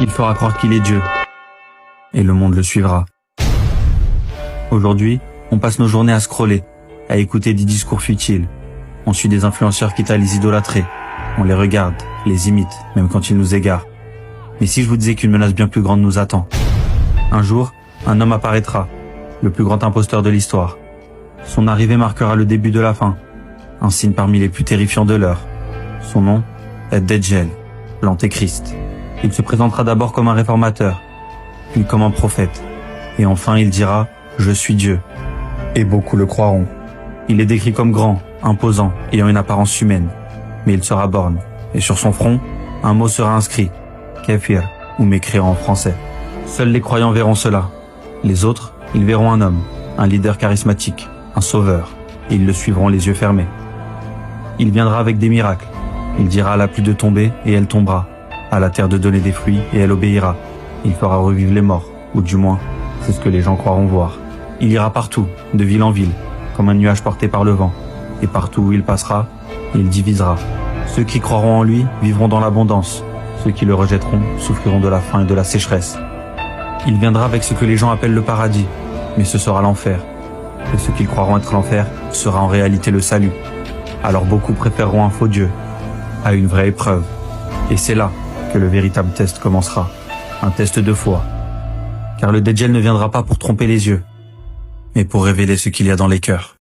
Il fera croire qu'il est Dieu. Et le monde le suivra. Aujourd'hui, on passe nos journées à scroller, à écouter des discours futiles. On suit des influenceurs quitte à les idolâtrer. On les regarde, les imite, même quand ils nous égarent. Mais si je vous disais qu'une menace bien plus grande nous attend? Un jour, un homme apparaîtra, le plus grand imposteur de l'histoire. Son arrivée marquera le début de la fin, un signe parmi les plus terrifiants de l'heure. Son nom est Dajjal, l'antéchrist. Il se présentera d'abord comme un réformateur, puis comme un prophète. Et enfin il dira « Je suis Dieu ». Et beaucoup le croiront. Il est décrit comme grand, imposant, ayant une apparence humaine. Mais il sera borgne, et sur son front, un mot sera inscrit, Kafir, ou mécréant en français. Seuls les croyants verront cela. Les autres, ils verront un homme, un leader charismatique, un sauveur, et ils le suivront les yeux fermés. Il viendra avec des miracles. Il dira à la pluie de tomber, et elle tombera. À la terre de donner des fruits, et elle obéira. Il fera revivre les morts, ou du moins, c'est ce que les gens croiront voir. Il ira partout, de ville en ville, comme un nuage porté par le vent. Et partout où il passera, il divisera. Ceux qui croiront en lui vivront dans l'abondance. Ceux qui le rejetteront souffriront de la faim et de la sécheresse. Il viendra avec ce que les gens appellent le paradis, mais ce sera l'enfer. Et ce qu'ils croiront être l'enfer sera en réalité le salut. Alors beaucoup préféreront un faux Dieu à une vraie épreuve. Et c'est là que le véritable test commencera. Un test de foi. Car le Dajjal ne viendra pas pour tromper les yeux, mais pour révéler ce qu'il y a dans les cœurs.